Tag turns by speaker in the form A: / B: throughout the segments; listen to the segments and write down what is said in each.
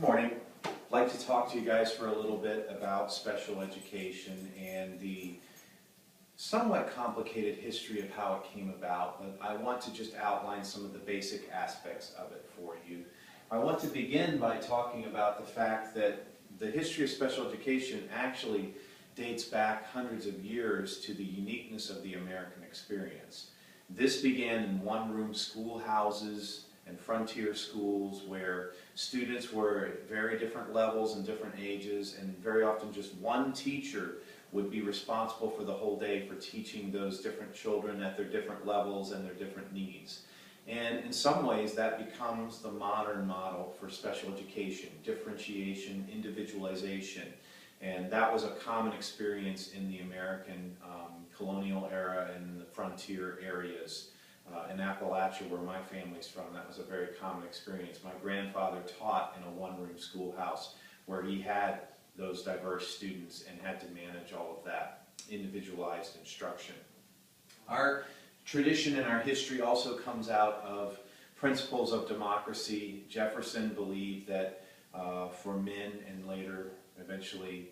A: morning. I'd like to talk to you guys for a little bit about special education and the somewhat complicated history of how it came about, but I want to just outline some of the basic aspects of it for you. I want to begin by talking about the fact that the history of special education actually dates back hundreds of years to the uniqueness of the American experience. This began in one-room schoolhouses and frontier schools where students were at very different levels and different ages, and very often just one teacher would be responsible for the whole day for teaching those different children at their different levels and their different needs. And in some ways that becomes the modern model for special education: differentiation, individualization. And that was a common experience in the American colonial era and the frontier areas. In Appalachia, where my family's from, that was a very common experience. My grandfather taught in a one-room schoolhouse where he had those diverse students and had to manage all of that individualized instruction. Our tradition and our history also comes out of principles of democracy. Jefferson believed that for men and later, eventually,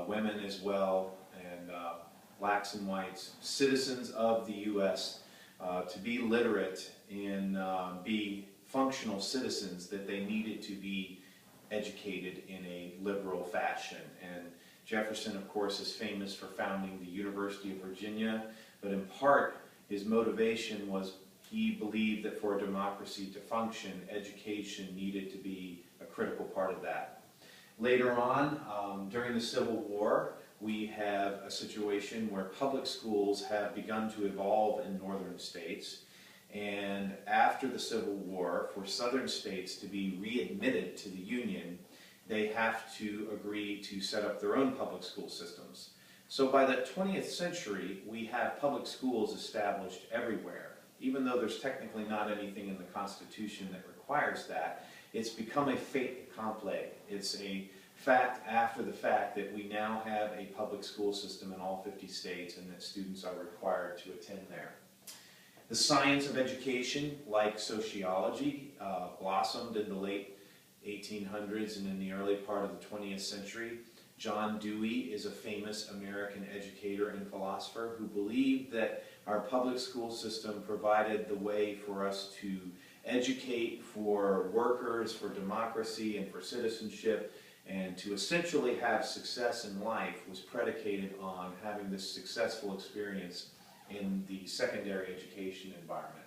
A: women as well, and blacks and whites, citizens of the U.S., to be literate and be functional citizens, that they needed to be educated in a liberal fashion. And Jefferson, of course, is famous for founding the University of Virginia, but in part his motivation was he believed that for a democracy to function, education needed to be a critical part of that. Later on, during the Civil War, we have a situation where public schools have begun to evolve in northern states, and after the Civil War, for southern states to be readmitted to the Union, they have to agree to set up their own public school systems. So by the 20th century, we have public schools established everywhere. Even though there's technically not anything in the Constitution that requires that, it's become a fait accompli. It's a fact after the fact that we now have a public school system in all 50 states and that students are required to attend there. The science of education, like sociology, blossomed in the late 1800s and in the early part of the 20th century. John Dewey is a famous American educator and philosopher who believed that our public school system provided the way for us to educate for workers, for democracy, and for citizenship, and to essentially have success in life was predicated on having this successful experience in the secondary education environment.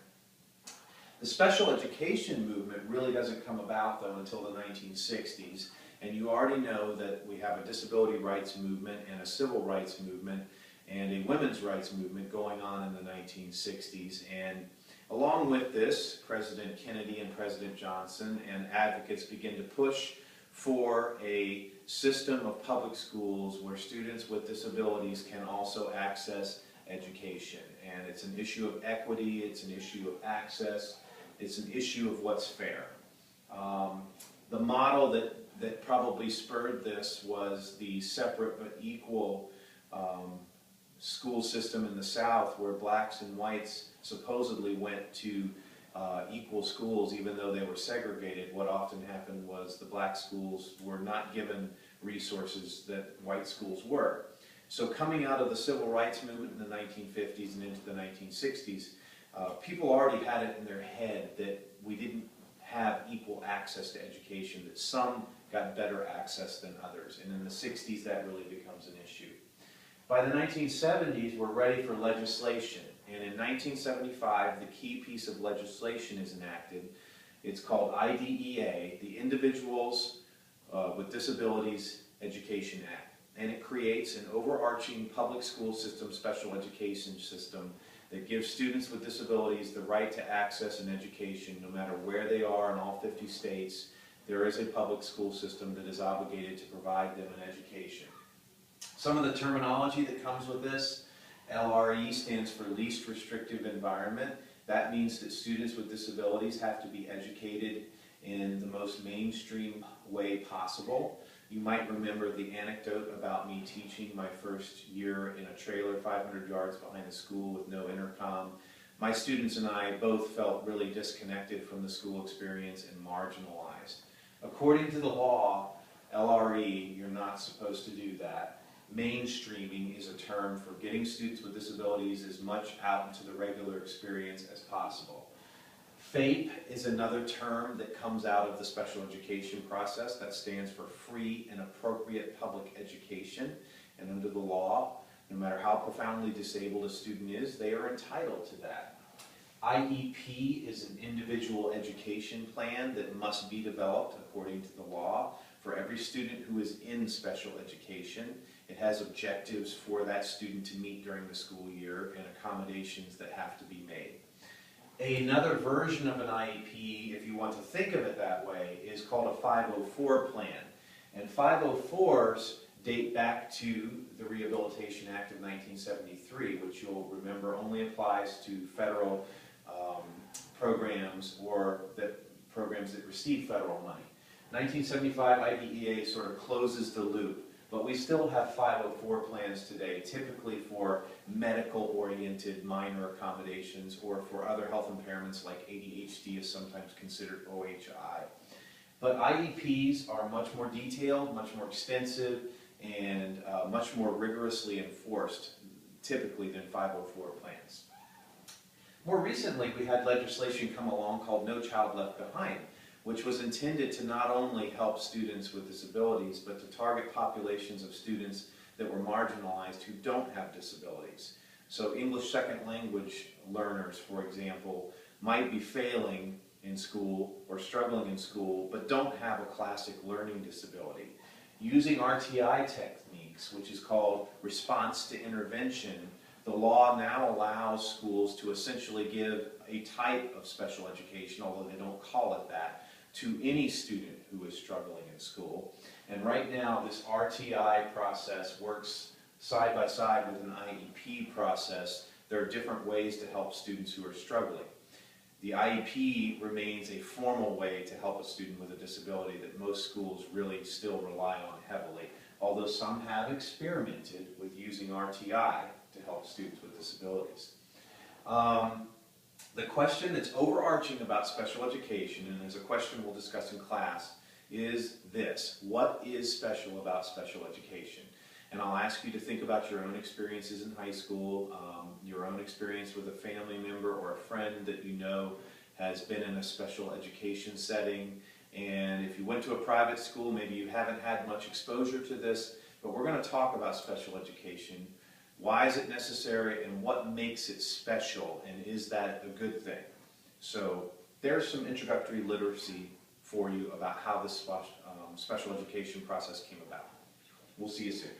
A: The special education movement really doesn't come about, though, until the 1960s, and you already know that we have a disability rights movement and a civil rights movement and a women's rights movement going on in the 1960s. And along with this, President Kennedy and President Johnson and advocates begin to push for a system of public schools where students with disabilities can also access education. And it's an issue of equity, it's an issue of access, it's an issue of what's fair. The model that probably spurred this was the separate but equal school system in the South, where blacks and whites supposedly went to equal schools even though they were segregated. What often happened was the black schools were not given resources that white schools were. So coming out of the civil rights movement in the 1950s and into the 1960s, people already had it in their head that we didn't have equal access to education, that some got better access than others. And in the 60s that really becomes an issue. By the 1970s, we're ready for legislation. And in 1975, the key piece of legislation is enacted. It's called IDEA, the Individuals with Disabilities Education Act. And it creates an overarching public school system, special education system, that gives students with disabilities the right to access an education no matter where they are in all 50 states. There is a public school system that is obligated to provide them an education. Some of the terminology that comes with this: LRE stands for Least Restrictive Environment. That means that students with disabilities have to be educated in the most mainstream way possible. You might remember the anecdote about me teaching my first year in a trailer 500 yards behind the school with no intercom. My students and I both felt really disconnected from the school experience and marginalized. According to the law, LRE, you're not supposed to do that. Mainstreaming is a term for getting students with disabilities as much out into the regular experience as possible. FAPE is another term that comes out of the special education process. That stands for Free and Appropriate Public Education. And under the law, no matter how profoundly disabled a student is, they are entitled to that. IEP is an individual education plan that must be developed according to the law for every student who is in special education. It has objectives for that student to meet during the school year and accommodations that have to be made. Another version of an IEP, if you want to think of it that way, is called a 504 plan. And 504s date back to the Rehabilitation Act of 1973, which you'll remember only applies to federal programs or programs that receive federal money. 1975 IDEA sort of closes the loop, but we still have 504 plans today, typically for medical-oriented minor accommodations or for other health impairments like ADHD is sometimes considered OHI. But IEPs are much more detailed, much more extensive, and much more rigorously enforced, typically, than 504 plans. More recently, we had legislation come along called No Child Left Behind, which was intended to not only help students with disabilities, but to target populations of students that were marginalized who don't have disabilities. So English second language learners, for example, might be failing in school or struggling in school, but don't have a classic learning disability. Using RTI techniques, which is called response to intervention, the law now allows schools to essentially give a type of special education, although they don't call it that, to any student who is struggling in school. And right now, this RTI process works side by side with an IEP process. There are different ways to help students who are struggling. The IEP remains a formal way to help a student with a disability that most schools really still rely on heavily, although some have experimented with using RTI to help students with disabilities. The question that's overarching about special education, and is a question we'll discuss in class, is this: what is special about special education? And I'll ask you to think about your own experiences in high school, your own experience with a family member or a friend that you know has been in a special education setting. And if you went to a private school, maybe you haven't had much exposure to this, but we're going to talk about special education. Why is it necessary, and what makes it special, and is that a good thing? So there's some introductory literacy for you about how this special education process came about. We'll see you soon.